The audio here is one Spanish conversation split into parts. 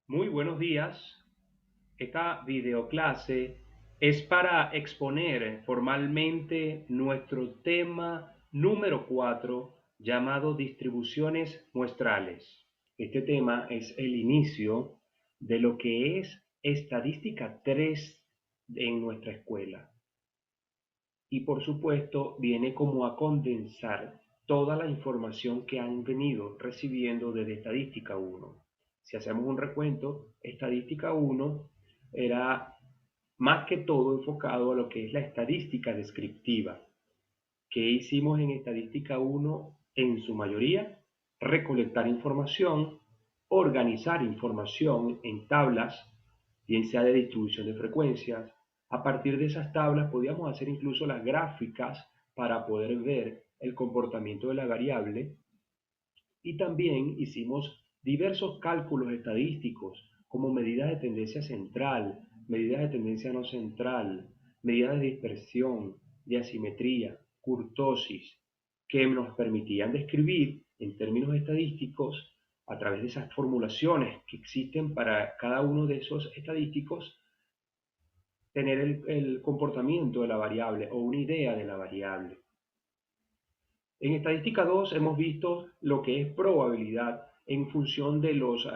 Muy buenos días. Esta videoclase es para exponer formalmente nuestro tema número 4 llamado distribuciones muestrales. Este tema es el inicio de lo que es estadística 3 en nuestra escuela. Y por supuesto viene como a condensar toda la información que han venido recibiendo desde estadística 1. Si hacemos un recuento, estadística 1 era más que todo enfocado a lo que es la estadística descriptiva. ¿Qué hicimos en estadística 1? En su mayoría, recolectar información, organizar información en tablas, bien sea de distribución de frecuencias. A partir de esas tablas podíamos hacer incluso las gráficas para poder ver el comportamiento de la variable, y también hicimos diversos cálculos estadísticos como medidas de tendencia central, medidas de tendencia no central, medidas de dispersión, de asimetría, kurtosis, que nos permitían describir en términos estadísticos, a través de esas formulaciones que existen para cada uno de esos estadísticos, tener el comportamiento de la variable o una idea de la variable. En estadística 2 hemos visto lo que es probabilidad en función de los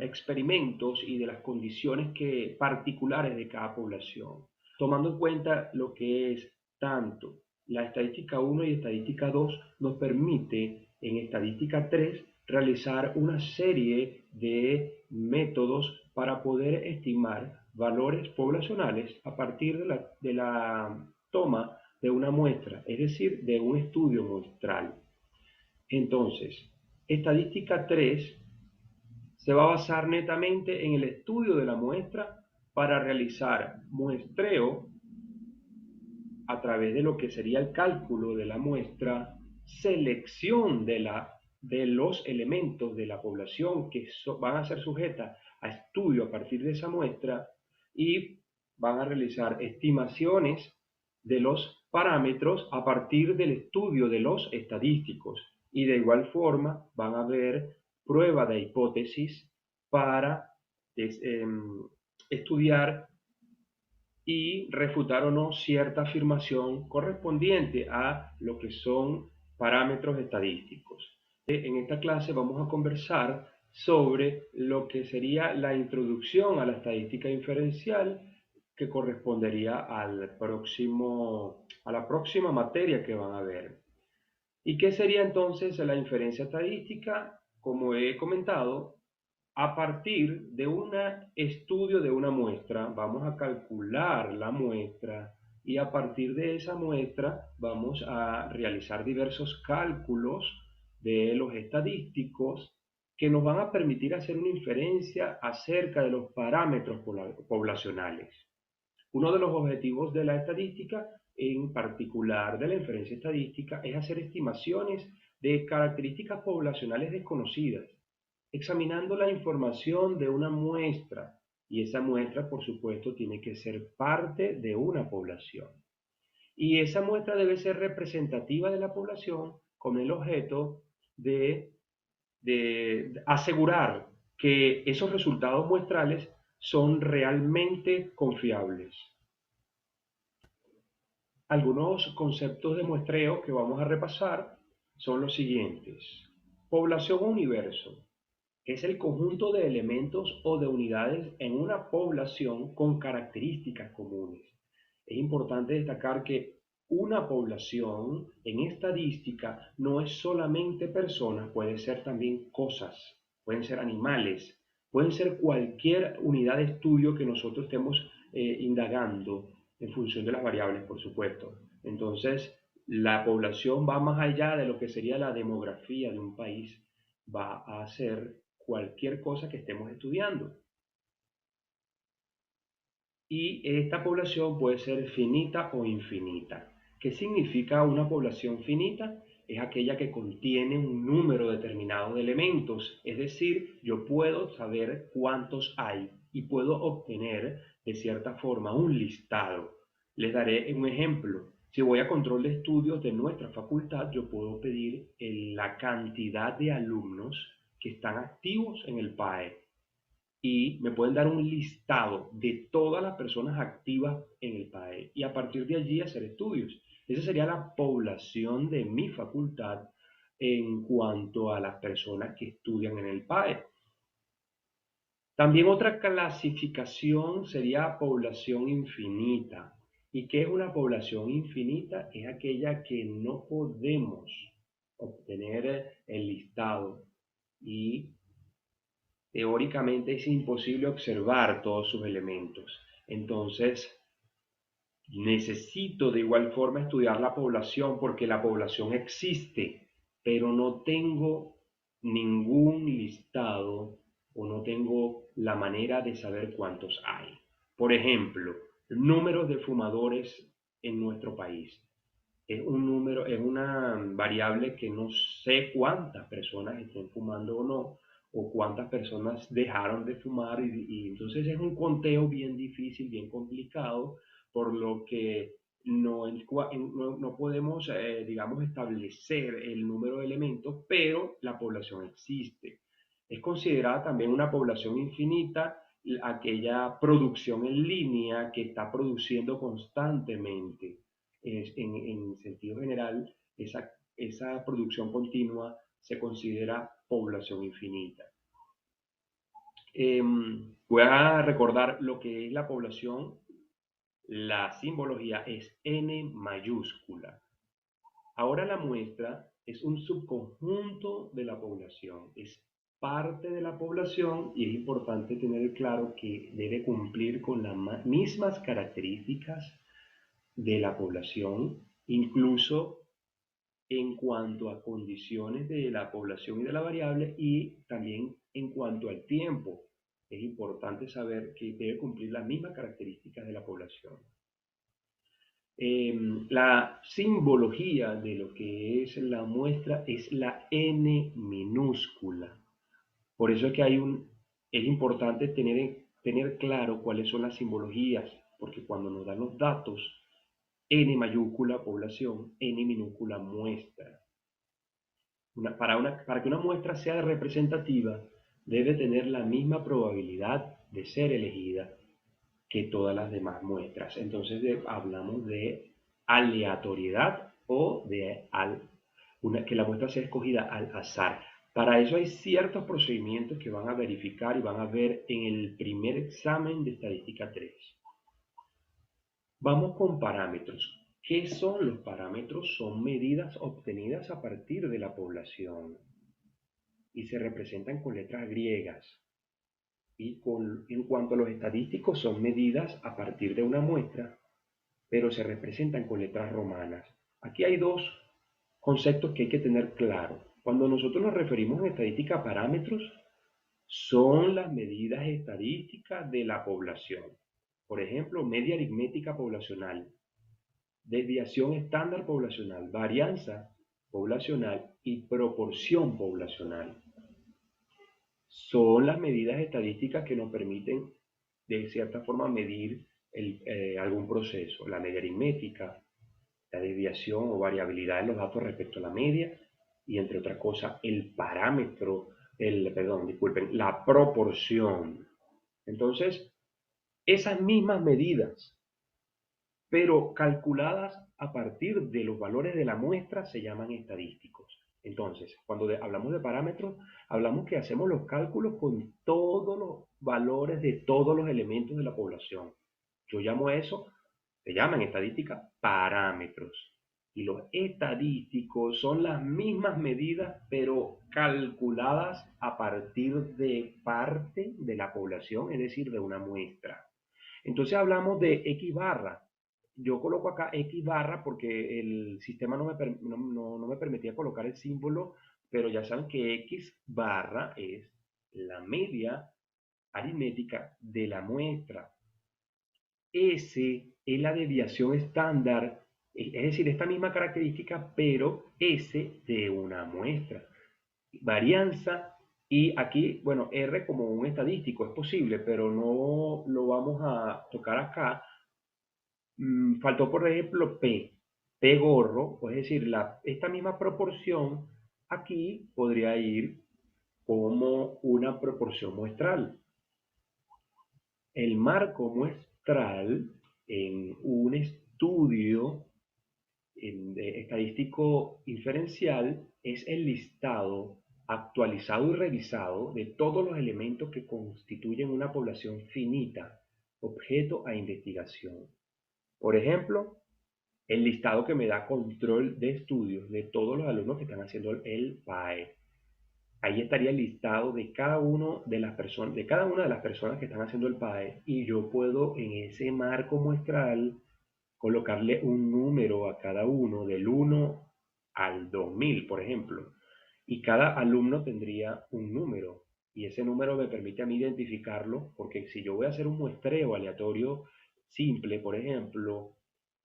experimentos y de las condiciones particulares de cada población, tomando en cuenta lo que es tanto la estadística 1 y estadística 2 nos permite en estadística 3 realizar una serie de métodos para poder estimar valores poblacionales a partir de la toma de una muestra, es decir, de un estudio muestral. Entonces, estadística 3 se va a basar netamente en el estudio de la muestra para realizar muestreo a través de lo que sería el cálculo de la muestra, selección de los elementos de la población que van a ser sujetas a estudio a partir de esa muestra, y van a realizar estimaciones de los parámetros a partir del estudio de los estadísticos, y de igual forma van a ver prueba de hipótesis para estudiar y refutar o no cierta afirmación correspondiente a lo que son parámetros estadísticos. En esta clase vamos a conversar sobre lo que sería la introducción a la estadística inferencial, que correspondería a la próxima materia que van a ver. ¿Y qué sería entonces la inferencia estadística? Como he comentado, a partir de un estudio de una muestra, vamos a calcular la muestra, y a partir de esa muestra vamos a realizar diversos cálculos de los estadísticos que nos van a permitir hacer una inferencia acerca de los parámetros poblacionales. Uno de los objetivos de la estadística, en particular de la inferencia estadística, es hacer estimaciones de características poblacionales desconocidas, examinando la información de una muestra, y esa muestra, por supuesto, tiene que ser parte de una población. Y esa muestra debe ser representativa de la población con el objeto de asegurar que esos resultados muestrales son realmente confiables. Algunos conceptos de muestreo que vamos a repasar son los siguientes. Población o universo es el conjunto de elementos o de unidades en una población con características comunes. Es importante destacar que una población en estadística no es solamente personas, puede ser también cosas, pueden ser animales, pueden ser cualquier unidad de estudio que nosotros estemos indagando en función de las variables, por supuesto. Entonces, la población va más allá de lo que sería la demografía de un país, va a ser cualquier cosa que estemos estudiando. Y esta población puede ser finita o infinita. ¿Qué significa una población finita? Es aquella que contiene un número determinado de elementos, es decir, yo puedo saber cuántos hay y puedo obtener de cierta forma un listado. Les daré un ejemplo. Si voy a control de estudios de nuestra facultad, yo puedo pedir la cantidad de alumnos que están activos en el PAE, y me pueden dar un listado de todas las personas activas en el PAE y a partir de allí hacer estudios. Esa sería la población de mi facultad en cuanto a las personas que estudian en el PAE. También otra clasificación sería población infinita. ¿Y qué es una población infinita? Es aquella que no podemos obtener el listado y teóricamente es imposible observar todos sus elementos. Entonces, necesito de igual forma estudiar la población porque la población existe, pero no tengo ningún listado o no tengo la manera de saber cuántos hay. Por ejemplo, números de fumadores en nuestro país. Es un número, es una variable que no sé cuántas personas estén fumando o no, o cuántas personas dejaron de fumar, y entonces es un conteo bien difícil, bien complicado, por lo que no podemos, digamos, establecer el número de elementos, pero la población existe. Es considerada también una población infinita aquella producción en línea que está produciendo constantemente. En sentido general, esa producción continua se considera población infinita. Voy a recordar lo que es la población. La simbología es N mayúscula. Ahora la muestra es un subconjunto de la población, es parte de la población y es importante tener claro que debe cumplir con las mismas características de la población, incluso en cuanto a condiciones de la población y de la variable y también en cuanto al tiempo. Es importante saber que debe cumplir las mismas características de la población. La simbología de lo que es la muestra es la N minúscula. Por eso es que es importante tener claro cuáles son las simbologías, porque cuando nos dan los datos, N mayúscula población, N minúscula muestra. Para que una muestra sea representativa, debe tener la misma probabilidad de ser elegida que todas las demás muestras. Entonces hablamos de aleatoriedad o de que la muestra sea escogida al azar. Para eso hay ciertos procedimientos que van a verificar y van a ver en el primer examen de estadística 3. Vamos con parámetros. ¿Qué son los parámetros? Son medidas obtenidas a partir de la población y se representan con letras griegas. En cuanto a los estadísticos, son medidas a partir de una muestra, pero se representan con letras romanas. Aquí hay dos conceptos que hay que tener claro. Cuando nosotros nos referimos en estadística a parámetros, son las medidas estadísticas de la población. Por ejemplo, media aritmética poblacional, desviación estándar poblacional, varianza poblacional y proporción poblacional. Son las medidas estadísticas que nos permiten, de cierta forma, medir algún proceso. La media aritmética, la desviación o variabilidad de los datos respecto a la media y, entre otras cosas, el parámetro, la proporción. Entonces, esas mismas medidas, pero calculadas a partir de los valores de la muestra, se llaman estadísticos. Entonces, cuando hablamos de parámetros, hablamos que hacemos los cálculos con todos los valores de todos los elementos de la población. Yo llamo a eso, se llaman estadística, parámetros. Y los estadísticos son las mismas medidas, pero calculadas a partir de parte de la población, es decir, de una muestra. Entonces hablamos de X barra. Yo coloco acá X barra porque el sistema no me permitía colocar el símbolo, pero ya saben que X barra es la media aritmética de la muestra. S es la desviación estándar, es decir, esta misma característica, pero S de una muestra. Varianza, y aquí, bueno, R como un estadístico es posible, pero no lo vamos a tocar acá. Faltó, por ejemplo, P gorro, es decir, esta misma proporción aquí podría ir como una proporción muestral. El marco muestral en un estudio estadístico inferencial es el listado actualizado y revisado de todos los elementos que constituyen una población finita, objeto a investigación. Por ejemplo, el listado que me da control de estudios de todos los alumnos que están haciendo el PAE. Ahí estaría el listado de cada una de las personas que están haciendo el PAE, y yo puedo en ese marco muestral colocarle un número a cada uno del 1 al 2000, por ejemplo, y cada alumno tendría un número, y ese número me permite a mí identificarlo, porque si yo voy a hacer un muestreo aleatorio simple, por ejemplo,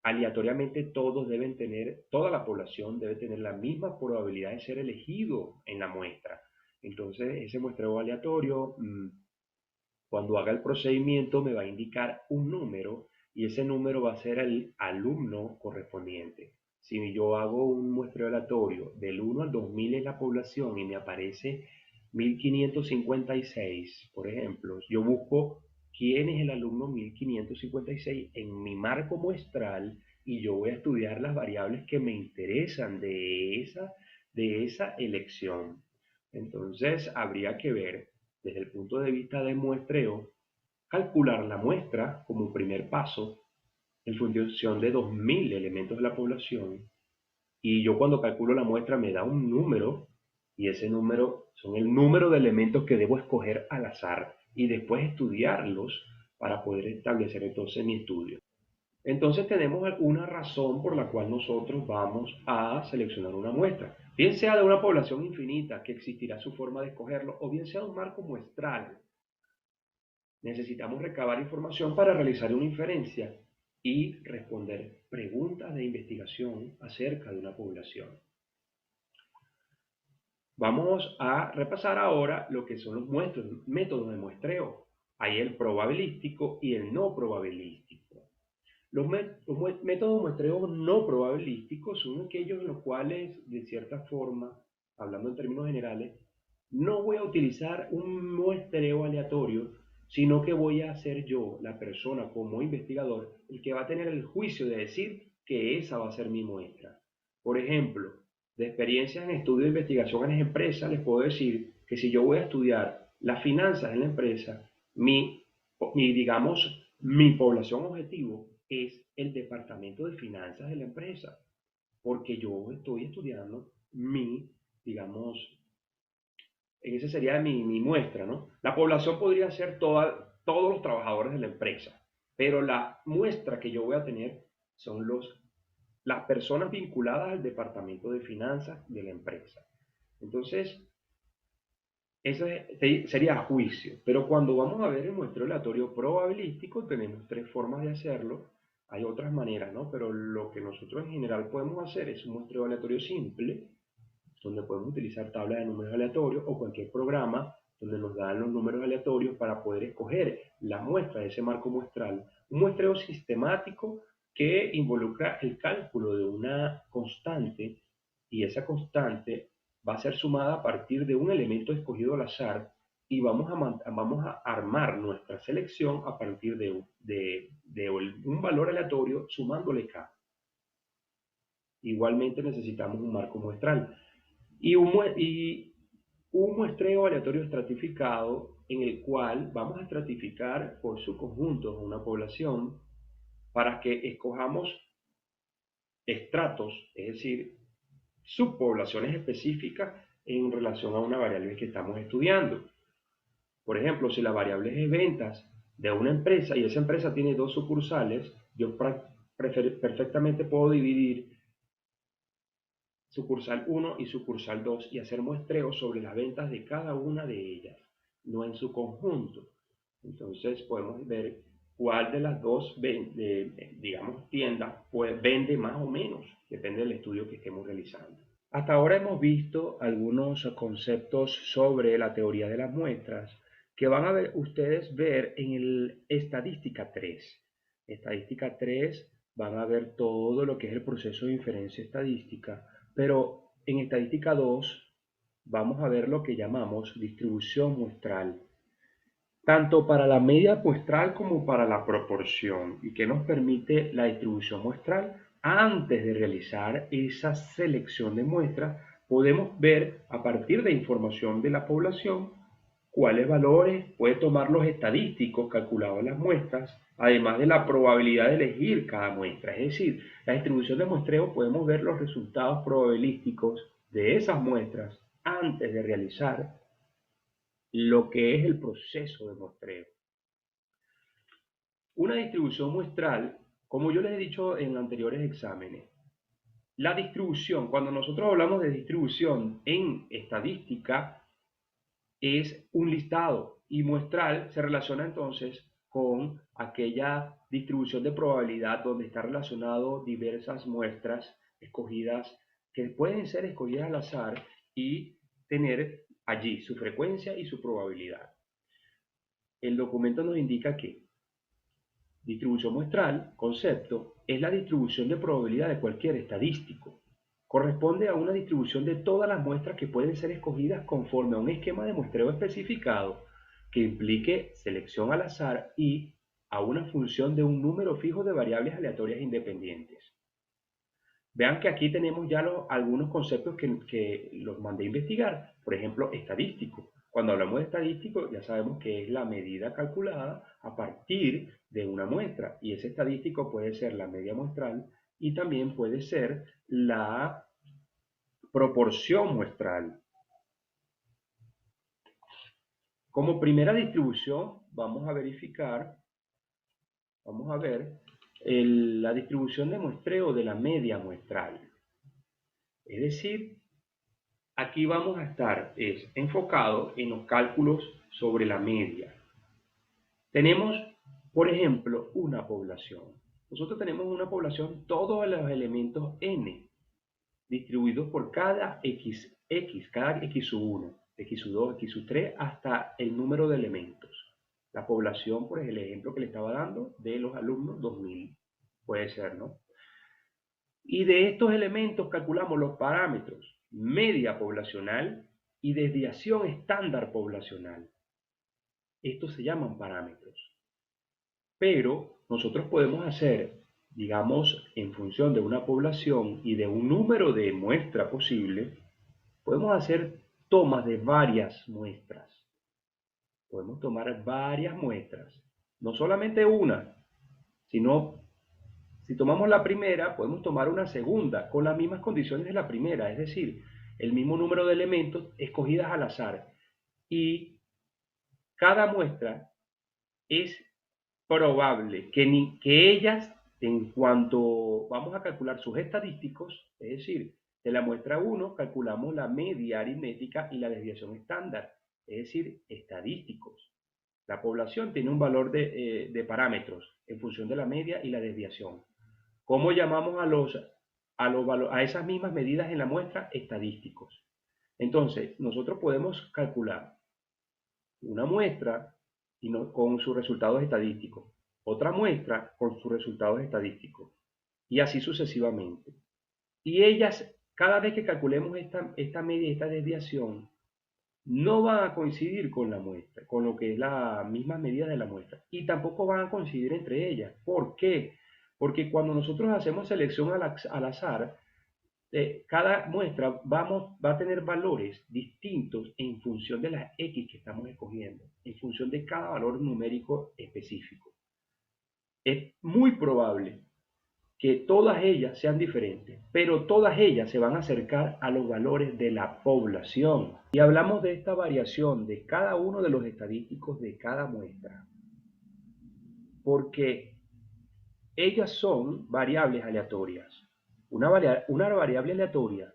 aleatoriamente toda la población debe tener la misma probabilidad de ser elegido en la muestra. Entonces, ese muestreo aleatorio, cuando haga el procedimiento, me va a indicar un número, y ese número va a ser el alumno correspondiente. Si yo hago un muestreo aleatorio del 1 al 2000 en la población y me aparece 1556, por ejemplo, yo busco quién es el alumno 1556 en mi marco muestral, y yo voy a estudiar las variables que me interesan de esa elección. Entonces, habría que ver desde el punto de vista de muestreo, calcular la muestra como un primer paso en función de 2000 elementos de la población, y yo cuando calculo la muestra me da un número, y ese número son el número de elementos que debo escoger al azar y después estudiarlos para poder establecer entonces mi estudio. Entonces tenemos una razón por la cual nosotros vamos a seleccionar una muestra, bien sea de una población infinita que existirá su forma de escogerlo, o bien sea un marco muestral. Necesitamos recabar información para realizar una inferencia y responder preguntas de investigación acerca de una población. Vamos a repasar ahora lo que son los métodos de muestreo. Hay el probabilístico y el no probabilístico. Los métodos de muestreo no probabilísticos son aquellos en los cuales, de cierta forma, hablando en términos generales, no voy a utilizar un muestreo aleatorio, sino que voy a ser yo, la persona como investigador, el que va a tener el juicio de decir que esa va a ser mi muestra. Por ejemplo, de experiencias en estudio de investigación en las empresas, les puedo decir que si yo voy a estudiar las finanzas en la empresa, mi población objetivo es el departamento de finanzas de la empresa, porque yo estoy estudiando digamos, esa sería mi muestra, ¿no? La población podría ser todos los trabajadores de la empresa, pero la muestra que yo voy a tener son las personas vinculadas al departamento de finanzas de la empresa. Entonces, ese sería a juicio, pero cuando vamos a ver el muestreo aleatorio probabilístico, tenemos tres formas de hacerlo. Hay otras maneras, ¿no? Pero lo que nosotros en general podemos hacer es un muestreo aleatorio simple, donde podemos utilizar tablas de números aleatorios o cualquier programa donde nos dan los números aleatorios para poder escoger la muestra de ese marco muestral. Un muestreo sistemático que involucra el cálculo de una constante, y esa constante va a ser sumada a partir de un elemento escogido al azar, y vamos a armar nuestra selección a partir de un valor aleatorio sumándole k. Igualmente necesitamos un marco muestral y un muestreo aleatorio estratificado, en el cual vamos a estratificar por subconjuntos una población para que escojamos estratos, es decir, subpoblaciones específicas en relación a una variable que estamos estudiando. Por ejemplo, si la variable es ventas de una empresa y esa empresa tiene dos sucursales, yo perfectamente puedo dividir sucursal 1 y sucursal 2 y hacer muestreos sobre las ventas de cada una de ellas, no en su conjunto. Entonces podemos ver cuál de las dos, digamos, tiendas pues, vende más o menos, depende del estudio que estemos realizando. Hasta ahora hemos visto algunos conceptos sobre la teoría de las muestras que van a ustedes ver en el Estadística 3. Estadística 3 van a ver todo lo que es el proceso de inferencia estadística, pero en Estadística 2 vamos a ver lo que llamamos distribución muestral. tanto para la media muestral como para la proporción, y que nos permite la distribución muestral. Antes de realizar esa selección de muestras, podemos ver a partir de información de la población cuáles valores puede tomar los estadísticos calculados en las muestras, además de la probabilidad de elegir cada muestra. Es decir, la distribución de muestreo podemos ver los resultados probabilísticos de esas muestras antes de realizar lo que es el proceso de muestreo. Una distribución muestral, como yo les he dicho en anteriores exámenes, la distribución, cuando nosotros hablamos de distribución en estadística, es un listado, y muestral se relaciona entonces con aquella distribución de probabilidad donde está relacionado diversas muestras escogidas, que pueden ser escogidas al azar y tener allí su frecuencia y su probabilidad. El documento nos indica que distribución muestral, concepto, es la distribución de probabilidad de cualquier estadístico. Corresponde a una distribución de todas las muestras que pueden ser escogidas conforme a un esquema de muestreo especificado que implique selección al azar y a una función de un número fijo de variables aleatorias independientes. Vean que aquí tenemos ya algunos conceptos que los mandé a investigar. Por ejemplo, estadístico. Cuando hablamos de estadístico, ya sabemos que es la medida calculada a partir de una muestra. Y ese estadístico puede ser la media muestral y también puede ser la proporción muestral. Como primera distribución, vamos a verificar, vamos a ver la distribución de muestreo de la media muestral. Es decir, aquí vamos a estar enfocado en los cálculos sobre la media. Tenemos, por ejemplo, una población. Nosotros tenemos una población, todos los elementos n, distribuidos por cada x, cada x1, x2, x3, hasta el número de elementos. La población, por el ejemplo que le estaba dando, de los alumnos, 2000, puede ser, ¿no? Y de estos elementos calculamos los parámetros media poblacional y desviación estándar poblacional. Estos se llaman parámetros. Pero nosotros podemos hacer, digamos, en función de una población y de un número de muestra posible, podemos hacer tomas de varias muestras. Podemos tomar varias muestras, no solamente una, sino si tomamos la primera, podemos tomar una segunda con las mismas condiciones de la primera, es decir, el mismo número de elementos escogidas al azar. Y cada muestra es probable que ellas, en cuanto vamos a calcular sus estadísticos, es decir, de la muestra 1 calculamos la media aritmética y la desviación estándar, es decir, estadísticos. La población tiene un valor de parámetros en función de la media y la desviación. ¿Cómo llamamos a esas mismas medidas en la muestra? Estadísticos. Entonces, nosotros podemos calcular una muestra con sus resultados estadísticos, otra muestra con sus resultados estadísticos, y así sucesivamente. Y ellas, cada vez que calculemos esta media y esta desviación, no van a coincidir con la muestra, con lo que es la misma medida de la muestra, y tampoco van a coincidir entre ellas. ¿Por qué? Porque cuando nosotros hacemos selección al azar, cada muestra va a tener valores distintos en función de las X que estamos escogiendo, en función de cada valor numérico específico. Es muy probable que todas ellas sean diferentes, pero todas ellas se van a acercar a los valores de la población. Y hablamos de esta variación de cada uno de los estadísticos de cada muestra, porque ellas son variables aleatorias. Una variable aleatoria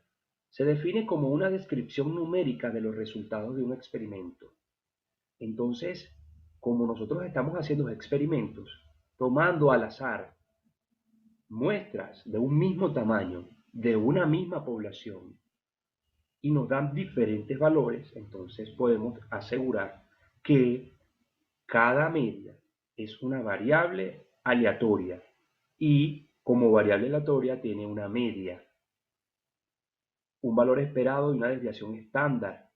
se define como una descripción numérica de los resultados de un experimento. Entonces, como nosotros estamos haciendo experimentos, tomando al azar muestras de un mismo tamaño, de una misma población, y nos dan diferentes valores, entonces podemos asegurar que cada media es una variable aleatoria y como variable aleatoria tiene una media, un valor esperado y una desviación estándar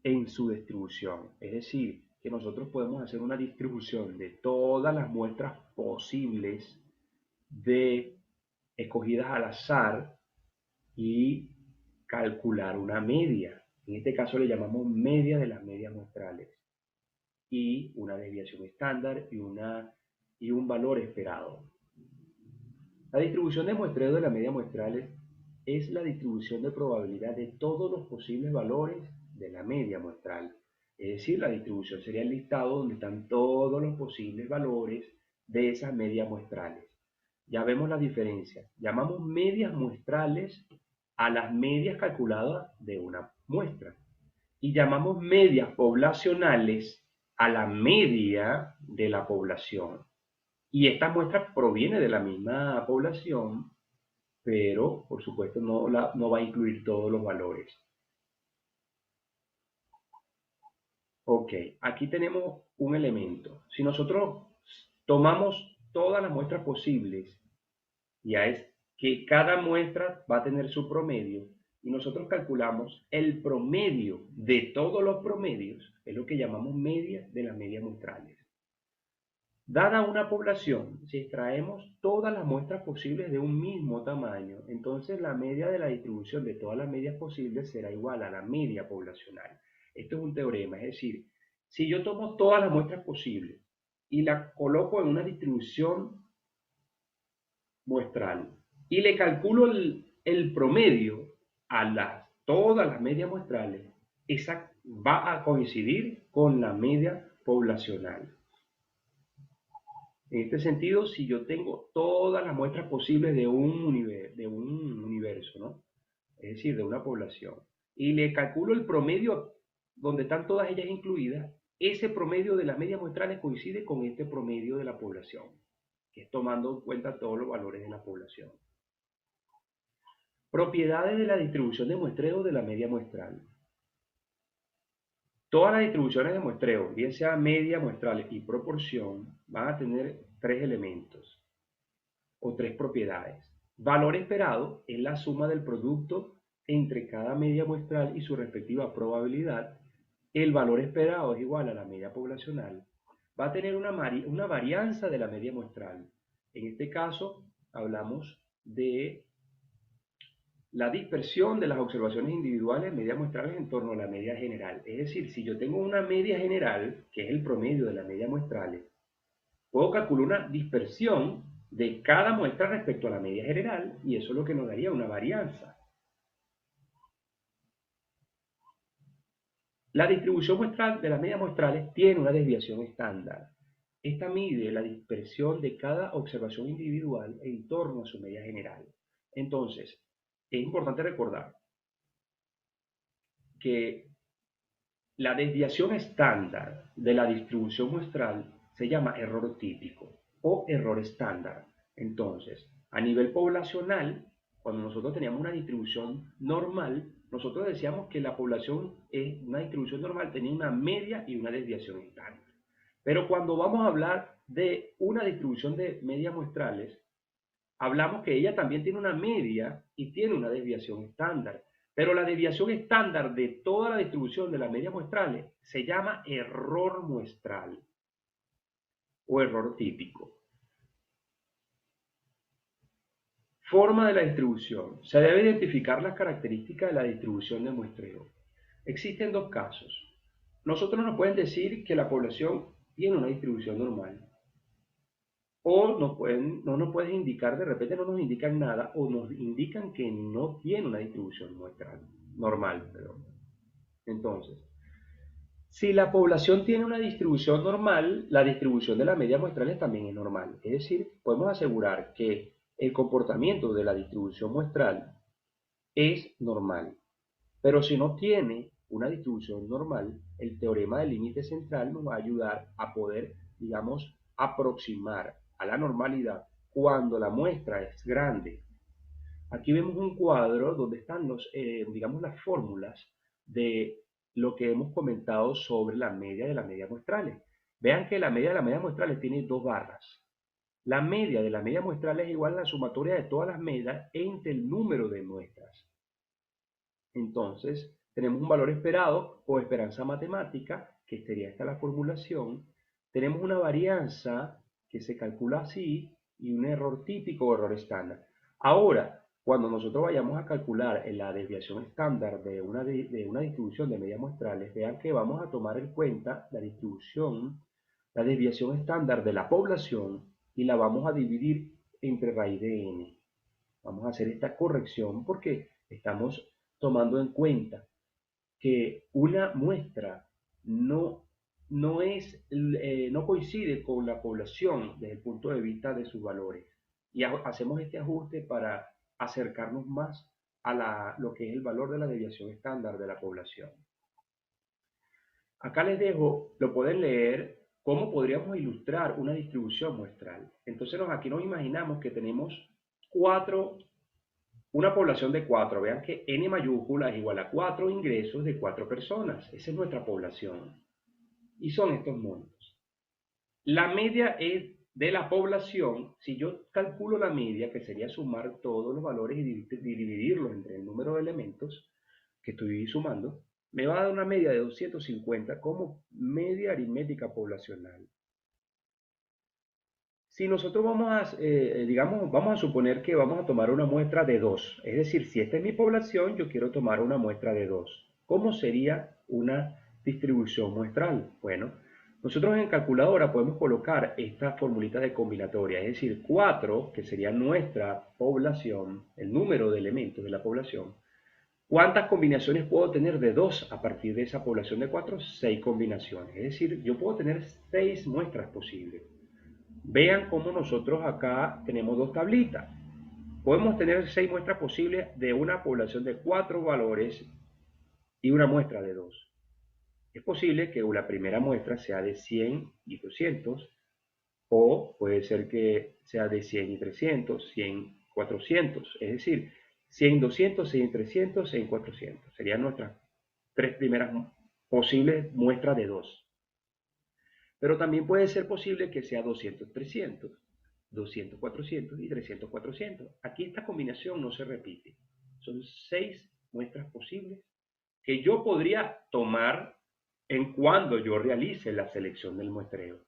en su distribución. Es decir, que nosotros podemos hacer una distribución de todas las muestras posibles de escogidas al azar y calcular una media. En este caso le llamamos media de las medias muestrales y una desviación estándar y un valor esperado. La distribución de muestreo de las medias muestrales es la distribución de probabilidad de todos los posibles valores de la media muestral. Es decir, la distribución sería el listado donde están todos los posibles valores de esas medias muestrales. Ya vemos la diferencia. Llamamos medias muestrales a las medias calculadas de una muestra. Y llamamos medias poblacionales a la media de la población. Y esta muestra proviene de la misma población, pero por supuesto no va a incluir todos los valores. Ok, aquí tenemos un elemento. Si nosotros tomamos todas las muestras posibles, ya es que cada muestra va a tener su promedio, y nosotros calculamos el promedio de todos los promedios, es lo que llamamos media de las medias muestrales. Dada una población, si extraemos todas las muestras posibles de un mismo tamaño, entonces la media de la distribución de todas las medias posibles será igual a la media poblacional. Esto es un teorema, es decir, si yo tomo todas las muestras posibles y las coloco en una distribución muestral y le calculo el promedio a todas las medias muestrales, esa va a coincidir con la media poblacional. En este sentido, si yo tengo todas las muestras posibles de un universo, ¿no? Es decir, de una población, y le calculo el promedio donde están todas ellas incluidas, ese promedio de las medias muestrales coincide con este promedio de la población, que es tomando en cuenta todos los valores de la población. Propiedades de la distribución de muestreo de la media muestral. Todas las distribuciones de muestreo, bien sea media, muestral y proporción, van a tener tres elementos o tres propiedades. Valor esperado es la suma del producto entre cada media muestral y su respectiva probabilidad. El valor esperado es igual a la media poblacional. Va a tener una varianza de la media muestral. En este caso, hablamos de la dispersión de las observaciones individuales medias muestrales en torno a la media general. Es decir, si yo tengo una media general, que es el promedio de las medias muestrales, puedo calcular una dispersión de cada muestra respecto a la media general, y eso es lo que nos daría una varianza. La distribución muestral de las medias muestrales tiene una desviación estándar. Esta mide la dispersión de cada observación individual en torno a su media general. Entonces, es importante recordar que la desviación estándar de la distribución muestral se llama error típico o error estándar. Entonces, a nivel poblacional, cuando nosotros teníamos una distribución normal, nosotros decíamos que la población es una distribución normal, tenía una media y una desviación estándar. Pero cuando vamos a hablar de una distribución de medias muestrales, hablamos que ella también tiene una media y tiene una desviación estándar. Pero la desviación estándar de toda la distribución de las medias muestrales se llama error muestral o error típico. Forma de la distribución. Se debe identificar las características de la distribución de muestreo. Existen dos casos. Nosotros nos pueden decir que la población tiene una distribución normal. O no nos pueden indicar, de repente no nos indican nada, o nos indican que no tiene una distribución muestral normal. Entonces, si la población tiene una distribución normal, la distribución de las medias muestrales también es normal. Es decir, podemos asegurar que el comportamiento de la distribución muestral es normal. Pero si no tiene una distribución normal, el teorema del límite central nos va a ayudar a poder, digamos, aproximar a la normalidad cuando la muestra es grande. Aquí vemos un cuadro donde están digamos, las fórmulas de lo que hemos comentado sobre la media de las medias muestrales. Vean que la media de las medias muestrales tiene dos barras. La media de las medias muestrales es igual a la sumatoria de todas las medias entre el número de muestras. Entonces, tenemos un valor esperado o esperanza matemática que sería esta la formulación, tenemos una varianza que se calcula así y un error típico o error estándar. Ahora, cuando nosotros vayamos a calcular la desviación estándar de una distribución de medias muestrales, vean que vamos a tomar en cuenta la desviación estándar de la población y la vamos a dividir entre raíz de n. Vamos a hacer esta corrección porque estamos tomando en cuenta que una muestra no coincide con la población desde el punto de vista de sus valores. Y hacemos este ajuste para acercarnos más a lo que es el valor de la desviación estándar de la población. Acá les dejo, lo pueden leer, cómo podríamos ilustrar una distribución muestral. Entonces aquí nos imaginamos que tenemos una población de 4. Vean que n mayúscula es igual a 4 ingresos de 4 personas. Esa es nuestra población. Y son estos montos. La media es de la población. Si yo calculo la media, que sería sumar todos los valores y dividirlos entre el número de elementos que estoy sumando, me va a dar una media de 250 como media aritmética poblacional. Si nosotros vamos a suponer que vamos a tomar una muestra de 2, es decir, si esta es mi población, yo quiero tomar una muestra de 2. ¿Cómo sería una distribución muestral? Bueno, nosotros en calculadora podemos colocar esta formulita de combinatoria, es decir, 4, que sería nuestra población, el número de elementos de la población. ¿Cuántas combinaciones puedo tener de 2 a partir de esa población de 4? 6 combinaciones, es decir, yo puedo tener 6 muestras posibles. Vean cómo nosotros acá tenemos dos tablitas. Podemos tener 6 muestras posibles de una población de 4 valores y una muestra de 2. Es posible que la primera muestra sea de 100 y 200, o puede ser que sea de 100 y 300, 100, 400, es decir, 100, 200, 100, 300, 100, 400. Serían nuestras 3 primeras posibles muestras de 2. Pero también puede ser posible que sea 200, 300, 200, 400 y 300, 400. Aquí esta combinación no se repite. Son 6 muestras posibles que yo podría tomar en cuando yo realice la selección del muestreo.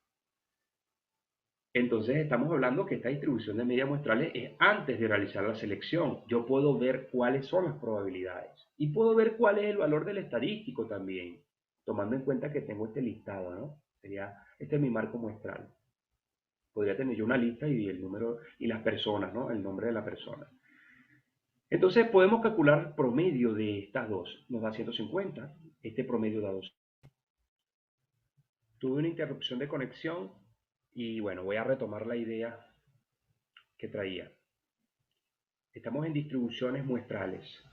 Entonces estamos hablando que esta distribución de medias muestrales es antes de realizar la selección. Yo puedo ver cuáles son las probabilidades y puedo ver cuál es el valor del estadístico también, tomando en cuenta que tengo este listado, ¿no? Este es mi marco muestral. Podría tener yo una lista y el número y las personas, ¿no? El nombre de la persona. Entonces podemos calcular el promedio de estas dos. Nos da 150. Este promedio da 2. Tuve una interrupción de conexión y bueno, voy a retomar la idea que traía. Estamos en distribuciones muestrales.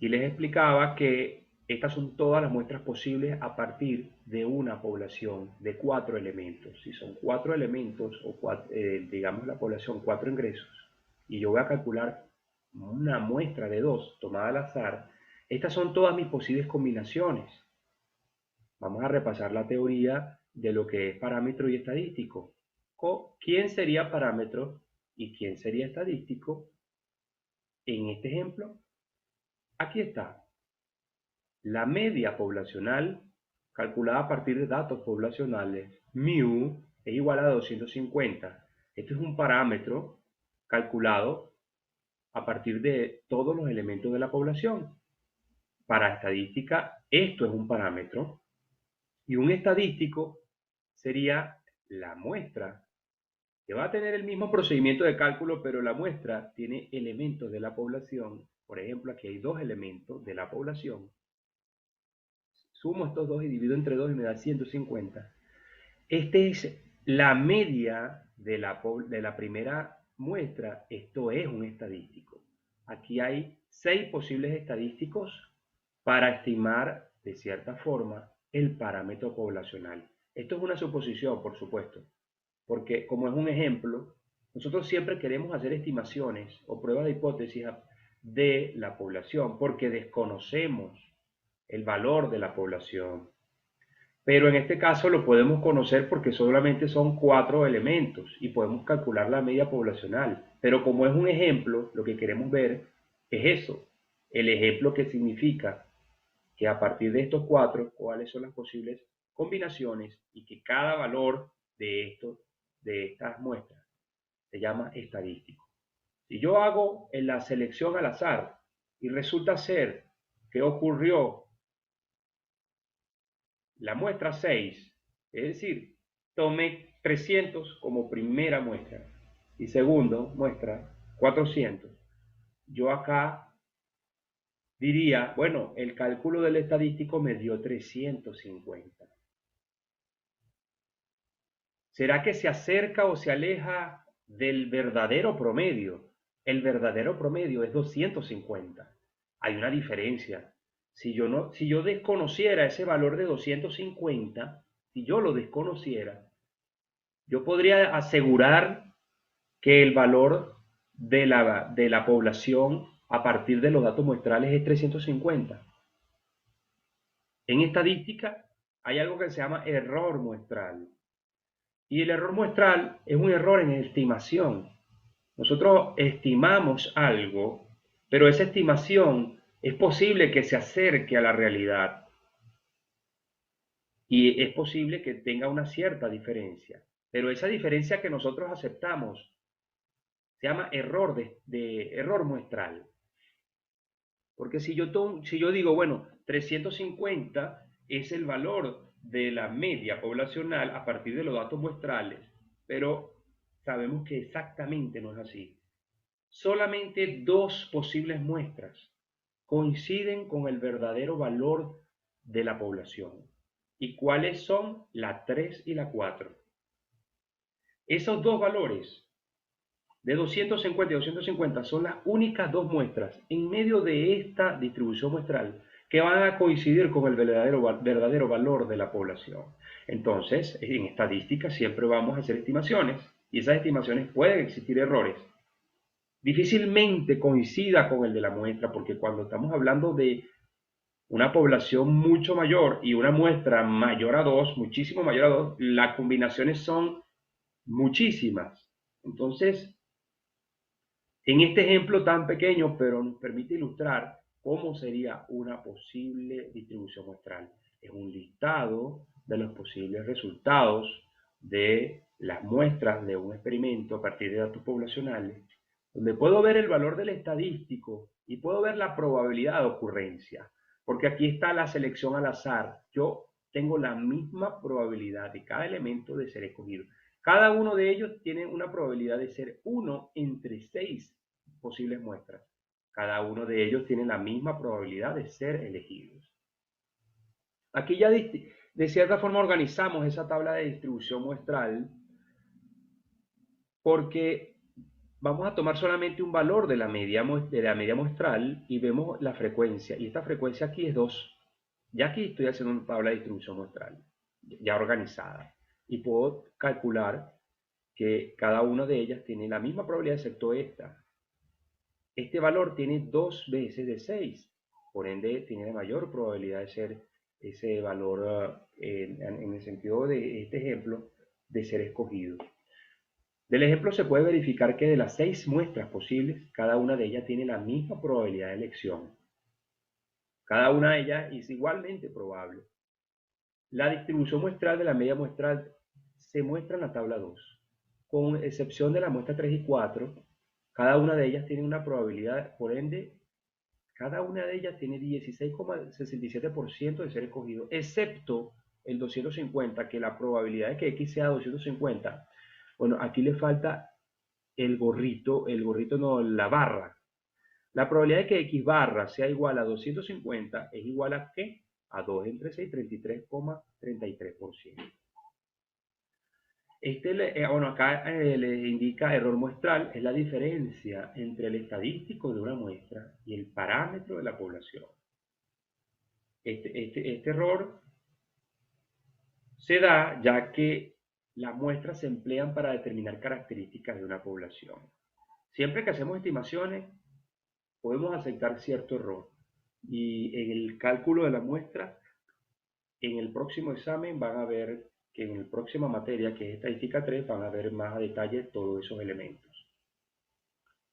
Y les explicaba que estas son todas las muestras posibles a partir de una población de 4 elementos. Si son 4 elementos, o digamos la población 4 ingresos, y yo voy a calcular una muestra de 2 tomada al azar, estas son todas mis posibles combinaciones. Vamos a repasar la teoría de lo que es parámetro y estadístico. ¿Quién sería parámetro y quién sería estadístico? En este ejemplo, aquí está. La media poblacional, calculada a partir de datos poblacionales, μ, es igual a 250. Este es un parámetro calculado a partir de todos los elementos de la población. Para estadística, esto es un parámetro. Y un estadístico sería la muestra, que va a tener el mismo procedimiento de cálculo, pero la muestra tiene elementos de la población. Por ejemplo, aquí hay 2 elementos de la población. Sumo estos 2 y divido entre 2 y me da 150. Esta es la media de la primera muestra. Esto es un estadístico. Aquí hay 6 posibles estadísticos para estimar, de cierta forma, el parámetro poblacional. Esto es una suposición, por supuesto, porque como es un ejemplo, nosotros siempre queremos hacer estimaciones o pruebas de hipótesis de la población porque desconocemos el valor de la población. Pero en este caso lo podemos conocer porque solamente son 4 elementos y podemos calcular la media poblacional. Pero como es un ejemplo, lo que queremos ver es eso, el ejemplo que significa que a partir de estos cuatro, cuáles son las posibles combinaciones y que cada valor de estas muestras se llama estadístico. Si yo hago en la selección al azar y resulta ser que ocurrió la muestra 6, es decir, tomé 300 como primera muestra y segundo muestra 400, yo acá diría, bueno, el cálculo del estadístico me dio 350. ¿Será que se acerca o se aleja del verdadero promedio? El verdadero promedio es 250. Hay una diferencia. Si yo desconociera ese valor de 250, si yo lo desconociera, yo podría asegurar que el valor de la población a partir de los datos muestrales es 350. En estadística hay algo que se llama error muestral. Y el error muestral es un error en estimación. Nosotros estimamos algo, pero esa estimación es posible que se acerque a la realidad y es posible que tenga una cierta diferencia. Pero esa diferencia que nosotros aceptamos se llama error muestral. Porque si yo digo, bueno, 350 es el valor de la media poblacional a partir de los datos muestrales, pero sabemos que exactamente no es así. Solamente dos posibles muestras coinciden con el verdadero valor de la población. ¿Y cuáles son? La 3 y la 4. Esos dos valores de 250 y 250 son las únicas dos muestras en medio de esta distribución muestral que van a coincidir con el verdadero valor de la población. Entonces, en estadística siempre vamos a hacer estimaciones y esas estimaciones pueden existir errores. Difícilmente coincida con el de la muestra porque cuando estamos hablando de una población mucho mayor y una muestra mayor a 2, muchísimo mayor a 2, las combinaciones son muchísimas. Entonces, en este ejemplo tan pequeño, pero nos permite ilustrar cómo sería una posible distribución muestral. Es un listado de los posibles resultados de las muestras de un experimento a partir de datos poblacionales, donde puedo ver el valor del estadístico y puedo ver la probabilidad de ocurrencia, porque aquí está la selección al azar. Yo tengo la misma probabilidad de cada elemento de ser escogido. Cada uno de ellos tiene una probabilidad de ser 1 entre 6 posibles muestras. Cada uno de ellos tiene la misma probabilidad de ser elegidos. Aquí ya de cierta forma organizamos esa tabla de distribución muestral porque vamos a tomar solamente un valor de la media muestral y vemos la frecuencia. Y esta frecuencia aquí es 2. Ya aquí estoy haciendo una tabla de distribución muestral ya organizada. Y puedo calcular que cada una de ellas tiene la misma probabilidad excepto esta. Este valor tiene 2 veces de 6, por ende tiene la mayor probabilidad de ser ese valor en el sentido de este ejemplo de ser escogido. Del ejemplo se puede verificar que de las 6 muestras posibles, cada una de ellas tiene la misma probabilidad de elección. Cada una de ellas es igualmente probable. La distribución muestral de la media muestral se muestra en la tabla 2. Con excepción de la muestra 3 y 4, cada una de ellas tiene una probabilidad, por ende, cada una de ellas tiene 16,67% de ser escogido, excepto el 250, que la probabilidad de que X sea 250, bueno, aquí le falta el gorrito no, la barra. La probabilidad de que X barra sea igual a 250 es igual a ¿qué? A 2 entre 6, 33,33%. Bueno, acá le indica error muestral, es la diferencia entre el estadístico de una muestra y el parámetro de la población. Este error se da ya que las muestras se emplean para determinar características de una población. Siempre que hacemos estimaciones, podemos aceptar cierto error. Y en el cálculo de la muestra, en el próximo examen van a ver que en la próxima materia, que es estadística 3, van a ver más a detalle todos esos elementos.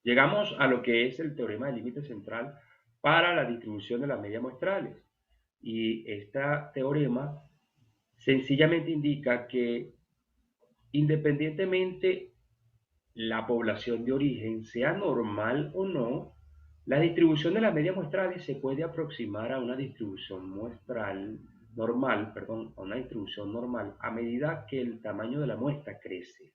Llegamos a lo que es el teorema del límite central para la distribución de las medias muestrales. Y este teorema sencillamente indica que independientemente la población de origen sea normal o no, la distribución de las medias muestrales se puede aproximar a una distribución muestral normal, perdón, a una distribución normal a medida que el tamaño de la muestra crece.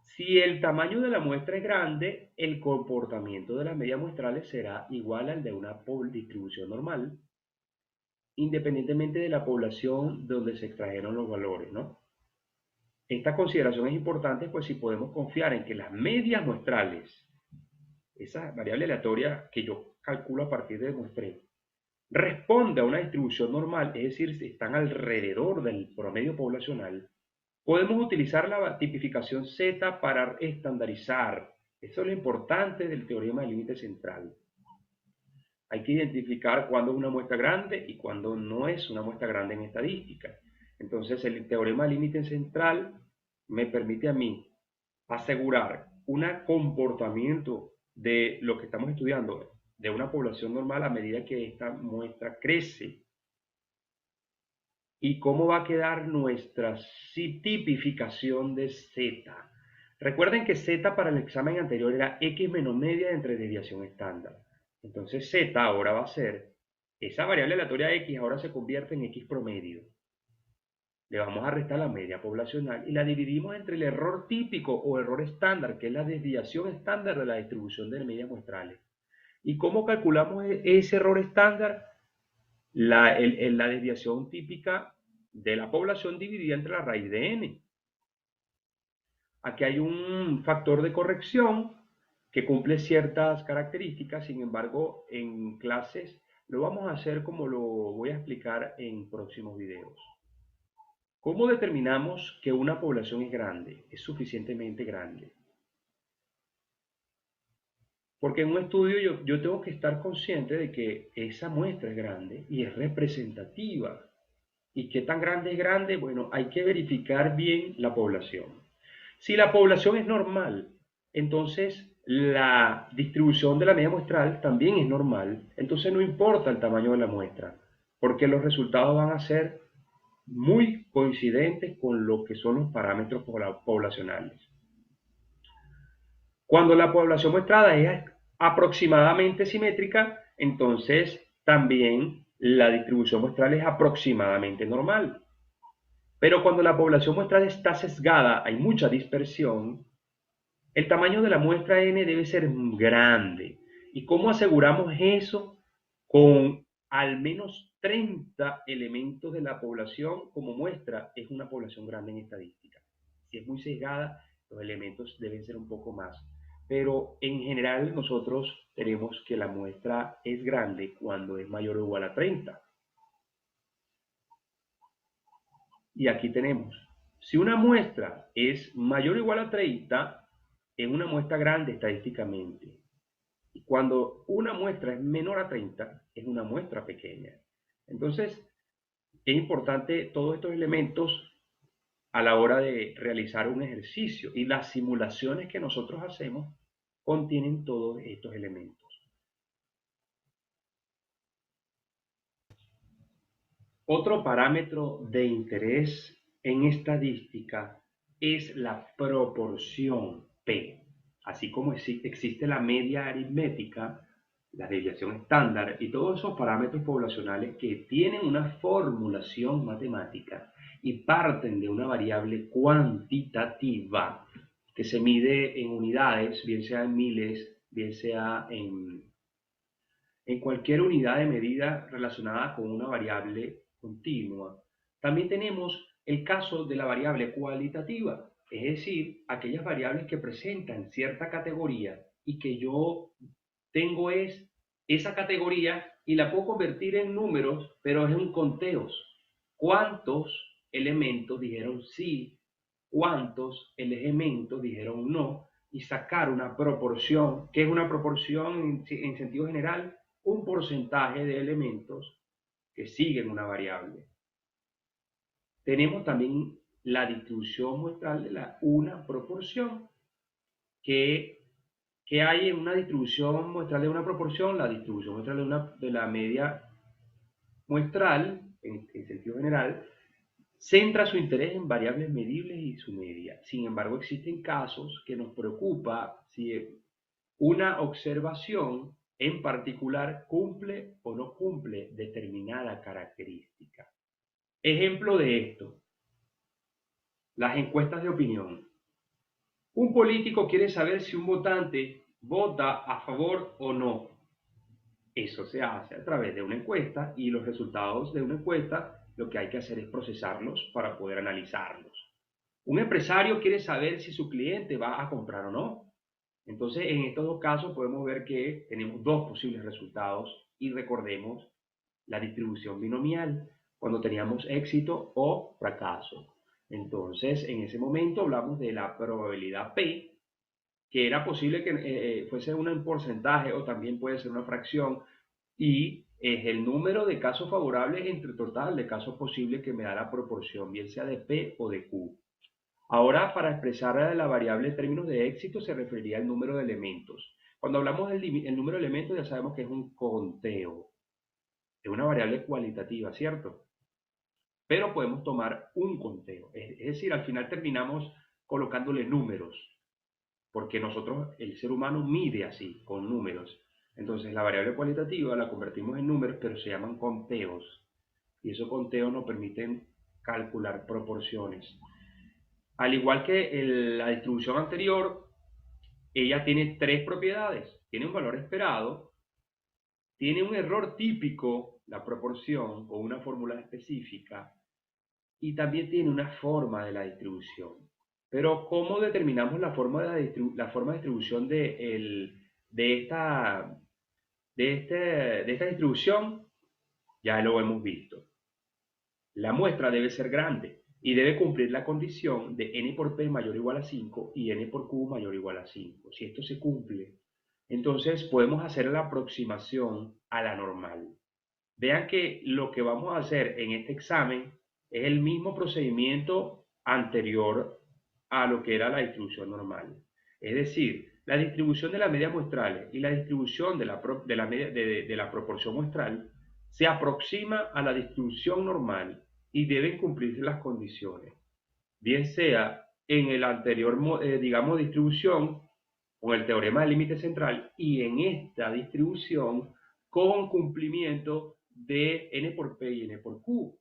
Si el tamaño de la muestra es grande, el comportamiento de las medias muestrales será igual al de una distribución normal, independientemente de la población donde se extrajeron los valores, ¿no? Esta consideración es importante, pues si podemos confiar en que las medias muestrales, esa variable aleatoria que yo calculo a partir de muestreo, responde a una distribución normal, es decir, si están alrededor del promedio poblacional, podemos utilizar la tipificación Z para estandarizar. Eso es lo importante del teorema del límite central. Hay que identificar cuándo es una muestra grande y cuándo no es una muestra grande en estadística. Entonces, el teorema del límite central me permite a mí asegurar un comportamiento de lo que estamos estudiando, de una población normal a medida que esta muestra crece. ¿Y cómo va a quedar nuestra tipificación de Z? Recuerden que Z para el examen anterior era X menos media entre desviación estándar. Entonces Z ahora va a ser, esa variable aleatoria X ahora se convierte en X promedio. Le vamos a restar la media poblacional y la dividimos entre el error típico o error estándar, que es la desviación estándar de la distribución de medias muestrales. ¿Y cómo calculamos ese error estándar? La desviación típica de la población dividida entre la raíz de n. Aquí hay un factor de corrección que cumple ciertas características, sin embargo, en clases lo vamos a hacer como lo voy a explicar en próximos videos. ¿Cómo determinamos que una población es grande? Es suficientemente grande. Porque en un estudio yo tengo que estar consciente de que esa muestra es grande y es representativa. ¿Y qué tan grande es grande? Bueno, hay que verificar bien la población. Si la población es normal, entonces la distribución de la media muestral también es normal. Entonces no importa el tamaño de la muestra, porque los resultados van a ser muy coincidentes con lo que son los parámetros poblacionales. Cuando la población muestrada es aproximadamente simétrica, entonces también la distribución muestral es aproximadamente normal. Pero cuando la población muestral está sesgada, hay mucha dispersión, el tamaño de la muestra n debe ser grande. ¿Y cómo aseguramos eso? Con al menos 30 elementos de la población como muestra, es una población grande en estadística. Si es muy sesgada, los elementos deben ser un poco más. Pero en general nosotros tenemos que la muestra es grande cuando es mayor o igual a 30. Y aquí tenemos, si una muestra es mayor o igual a 30, es una muestra grande estadísticamente. Y cuando una muestra es menor a 30, es una muestra pequeña. Entonces, es importante todos estos elementos a la hora de realizar un ejercicio. Y las simulaciones que nosotros hacemos contienen todos estos elementos. Otro parámetro de interés en estadística es la proporción P. Así como existe la media aritmética, la desviación estándar y todos esos parámetros poblacionales que tienen una formulación matemática y parten de una variable cuantitativa que se mide en unidades, bien sea en miles, bien sea en cualquier unidad de medida relacionada con una variable continua. También tenemos el caso de la variable cualitativa, es decir, aquellas variables que presentan cierta categoría y que yo tengo esa categoría y la puedo convertir en números, pero es en conteos. ¿Cuántos elementos dijeron sí? ¿Cuántos elementos dijeron no? Y sacar una proporción, que es una proporción en sentido general, un porcentaje de elementos que siguen una variable. Tenemos también la distribución muestral de una proporción que ¿Qué hay en una distribución muestral de una proporción? La distribución muestral de la media muestral, en sentido general, centra su interés en variables medibles y su media. Sin embargo, existen casos que nos preocupa si una observación en particular cumple o no cumple determinada característica. Ejemplo de esto, las encuestas de opinión. Un político quiere saber si un votante vota a favor o no. Eso se hace a través de una encuesta y los resultados de una encuesta lo que hay que hacer es procesarlos para poder analizarlos. Un empresario quiere saber si su cliente va a comprar o no. Entonces, en estos dos casos podemos ver que tenemos dos posibles resultados y recordemos la distribución binomial cuando teníamos éxito o fracaso. Entonces, en ese momento hablamos de la probabilidad P, que era posible que fuese un porcentaje o también puede ser una fracción, y es el número de casos favorables entre total de casos posibles que me da la proporción, bien sea de P o de Q. Ahora, para expresar la variable en términos de éxito, se referiría al número de elementos. Cuando hablamos del número de elementos, ya sabemos que es un conteo. Es una variable cualitativa, ¿cierto? Pero podemos tomar un conteo. Es decir, al final terminamos colocándole números, porque nosotros, el ser humano, mide así, con números. Entonces, la variable cualitativa la convertimos en números, pero se llaman conteos. Y esos conteos nos permiten calcular proporciones. Al igual que la distribución anterior, ella tiene tres propiedades. Tiene un valor esperado, tiene un error típico, la proporción, o una fórmula específica, y también tiene una forma de la distribución. Pero ¿cómo determinamos la forma de distribución de esta distribución? Ya lo hemos visto. La muestra debe ser grande y debe cumplir la condición de n por p mayor o igual a 5 y n por q mayor o igual a 5. Si esto se cumple, entonces podemos hacer la aproximación a la normal. Vean que lo que vamos a hacer en este examen es el mismo procedimiento anterior a lo que era la distribución normal. Es decir, la distribución de las medias muestrales y la distribución de la proporción muestral se aproxima a la distribución normal y deben cumplirse las condiciones, bien sea en el anterior, digamos, distribución con el teorema del límite central y en esta distribución con cumplimiento de n por p y n por q.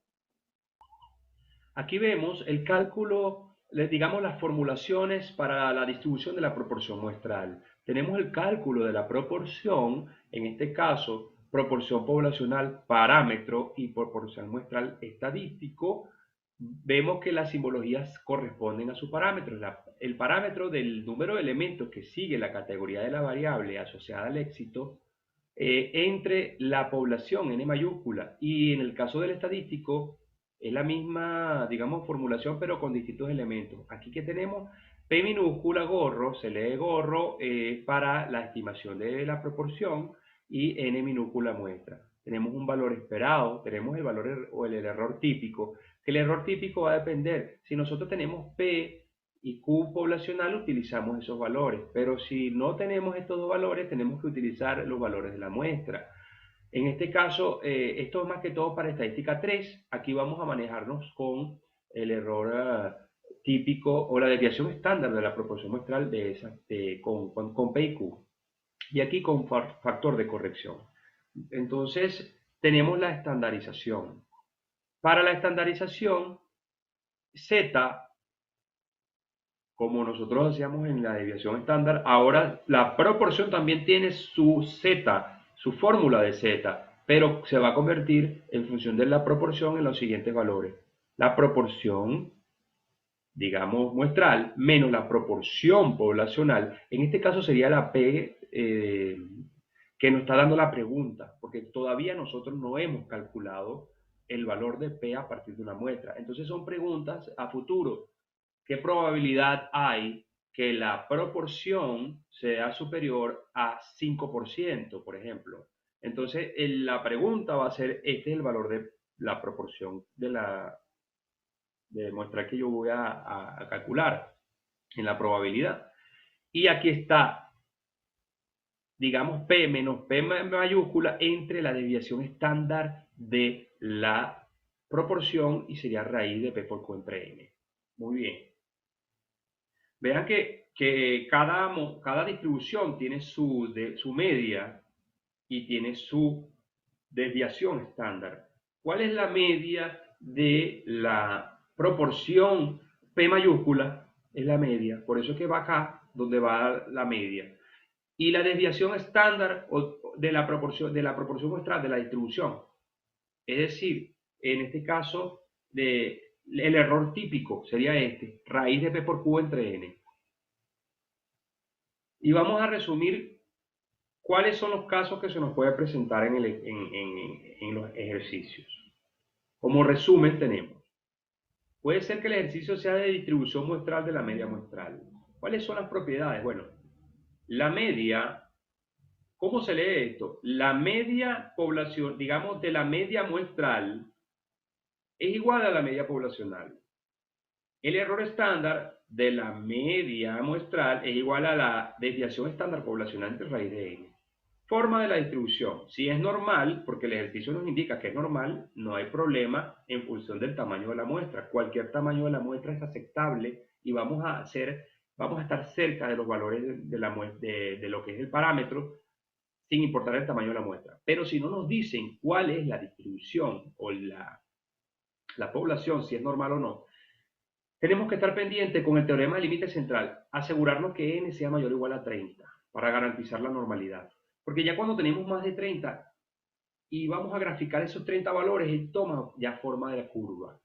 Aquí vemos el cálculo, digamos, las formulaciones para la distribución de la proporción muestral. Tenemos el cálculo de la proporción, en este caso, proporción poblacional parámetro y proporción muestral estadístico. Vemos que las simbologías corresponden a su parámetro. El parámetro del número de elementos que sigue la categoría de la variable asociada al éxito entre la población n mayúscula y en el caso del estadístico es la misma, digamos, formulación, pero con distintos elementos. Aquí que tenemos P minúscula gorro, se lee gorro para la estimación de la proporción y N minúscula muestra. Tenemos un valor esperado, tenemos el valor o el error típico, que el error típico va a depender. Si nosotros tenemos P y Q poblacional, utilizamos esos valores, pero si no tenemos estos dos valores, tenemos que utilizar los valores de la muestra. En este caso, esto es más que todo para estadística 3. Aquí vamos a manejarnos con el error típico o la desviación estándar de la proporción muestral con P y Q. Y aquí con factor de corrección. Entonces, tenemos la estandarización. Para la estandarización, Z, como nosotros hacíamos en la desviación estándar, ahora la proporción también tiene su Z, su fórmula de Z, pero se va a convertir en función de la proporción en los siguientes valores. La proporción, digamos, muestral, menos la proporción poblacional, en este caso sería la P que nos está dando la pregunta, porque todavía nosotros no hemos calculado el valor de P a partir de una muestra. Entonces son preguntas a futuro. ¿Qué probabilidad hay que la proporción sea superior a 5%, por ejemplo? Entonces, la pregunta va a ser, este es el valor de la proporción de muestra que yo voy a calcular en la probabilidad. Y aquí está digamos P menos P mayúscula entre la desviación estándar de la proporción y sería raíz de P por Q entre N. Muy bien. Vean que cada distribución tiene su media y tiene su desviación estándar. ¿Cuál es la media de la proporción P mayúscula? Es la media, por eso es que va acá donde va la media. Y la desviación estándar de la proporción muestral de la distribución. Es decir, en este caso, el error típico sería este, raíz de P por Q entre N. Y vamos a resumir cuáles son los casos que se nos puede presentar en los ejercicios. Como resumen tenemos, puede ser que el ejercicio sea de distribución muestral de la media muestral. ¿Cuáles son las propiedades? Bueno, la media, ¿cómo se lee esto? La media población, digamos, de la media muestral es igual a la media poblacional. El error estándar de la media muestral es igual a la desviación estándar poblacional entre raíz de n. Forma de la distribución. Si es normal, porque el ejercicio nos indica que es normal, no hay problema en función del tamaño de la muestra. Cualquier tamaño de la muestra es aceptable y vamos a estar cerca de los valores de lo que es el parámetro, sin importar el tamaño de la muestra. Pero si no nos dicen cuál es la distribución o la población, si es normal o no, tenemos que estar pendientes con el teorema del límite central, asegurarnos que n sea mayor o igual a 30 para garantizar la normalidad. Porque ya cuando tenemos más de 30 y vamos a graficar esos 30 valores, él toma ya forma de la curva.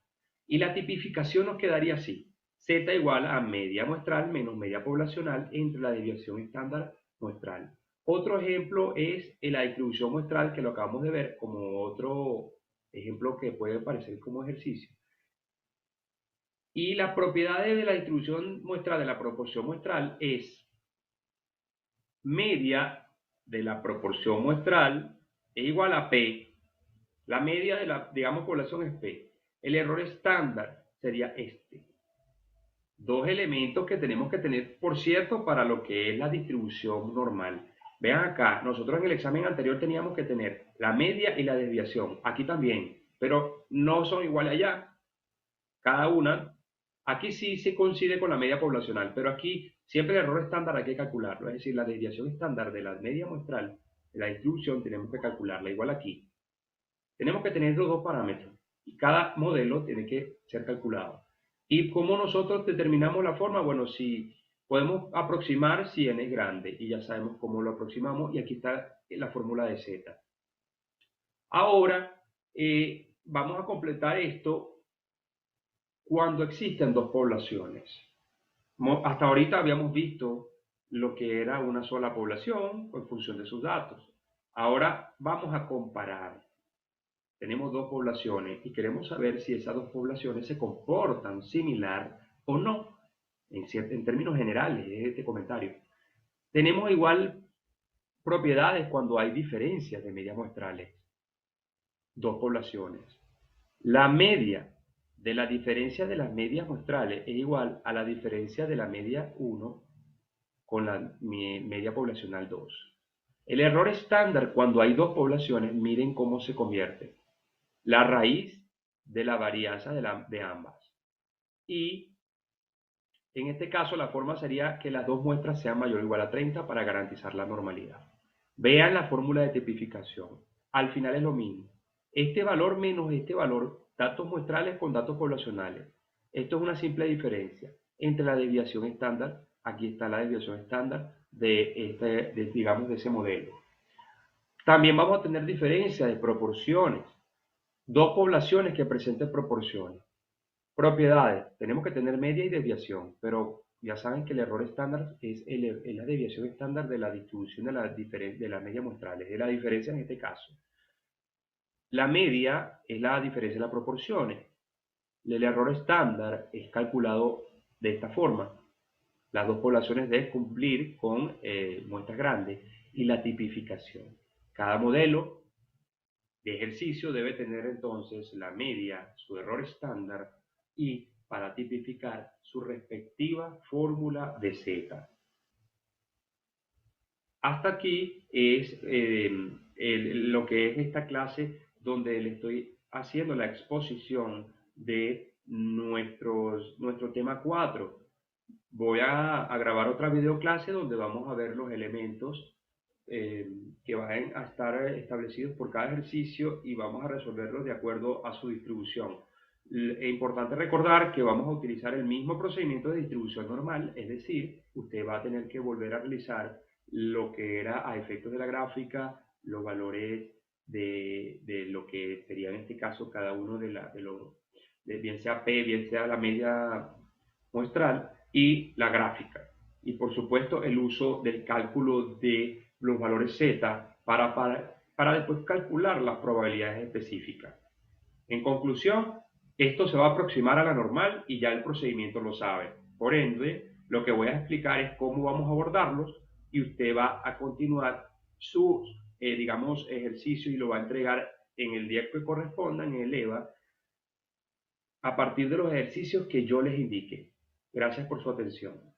Y la tipificación nos quedaría así. Z igual a media muestral menos media poblacional entre la desviación estándar muestral. Otro ejemplo es la distribución muestral, que lo acabamos de ver como otro ejemplo que puede parecer como ejercicio. Y las propiedades de la distribución muestral de la proporción muestral es media de la proporción muestral es igual a P. La media de la, digamos, población es P. El error estándar sería este. Dos elementos que tenemos que tener, por cierto, para lo que es la distribución normal. Vean acá, nosotros en el examen anterior teníamos que tener la media y la desviación. Aquí también, pero no son iguales allá. Cada una, aquí sí se coincide con la media poblacional, pero aquí siempre el error estándar hay que calcularlo, es decir, la desviación estándar de la media muestral de la distribución tenemos que calcularla, igual aquí. Tenemos que tener los dos parámetros y cada modelo tiene que ser calculado. ¿Y cómo nosotros determinamos la forma? Bueno, si podemos aproximar si n es grande y ya sabemos cómo lo aproximamos y aquí está la fórmula de z. Ahora vamos a completar esto cuando existen dos poblaciones. Hasta ahorita habíamos visto lo que era una sola población en función de sus datos. Ahora vamos a comparar. Tenemos dos poblaciones y queremos saber si esas dos poblaciones se comportan similar o no, en términos generales, es este comentario. Tenemos igual propiedades cuando hay diferencias de medias muestrales. Dos poblaciones. La media de la diferencia de las medias muestrales es igual a la diferencia de la media 1 con la media poblacional 2. El error estándar cuando hay dos poblaciones, miren cómo se convierte. La raíz de la varianza de ambas. Y en este caso la forma sería que las dos muestras sean mayor o igual a 30 para garantizar la normalidad. Vean la fórmula de tipificación. Al final es lo mismo. Este valor menos este valor, datos muestrales con datos poblacionales. Esto es una simple diferencia entre la desviación estándar, aquí está la desviación estándar digamos, de ese modelo. También vamos a tener diferencias de proporciones. Dos poblaciones que presenten proporciones. Propiedades. Tenemos que tener media y desviación, pero ya saben que el error estándar es la desviación estándar de la distribución de la media muestral, es la diferencia en este caso. La media es la diferencia de las proporciones. El error estándar es calculado de esta forma. Las dos poblaciones deben cumplir con muestras grandes y la tipificación. Cada modelo de ejercicio debe tener entonces la media, su error estándar y para tipificar su respectiva fórmula de Z. Hasta aquí es lo que es esta clase donde le estoy haciendo la exposición de nuestro tema 4. Voy a grabar otra videoclase donde vamos a ver los elementos eh, que van a estar establecidos por cada ejercicio y vamos a resolverlos de acuerdo a su distribución. Es importante recordar que vamos a utilizar el mismo procedimiento de distribución normal, es decir, usted va a tener que volver a realizar lo que era a efectos de la gráfica, los valores de lo que sería en este caso cada uno bien sea P, bien sea la media muestral y la gráfica. Y por supuesto el uso del cálculo de los valores Z para después calcular las probabilidades específicas. En conclusión, esto se va a aproximar a la normal y ya el procedimiento lo sabe. Por ende, lo que voy a explicar es cómo vamos a abordarlos y usted va a continuar su, digamos, ejercicio y lo va a entregar en el día que corresponda en el EVA a partir de los ejercicios que yo les indique. Gracias por su atención.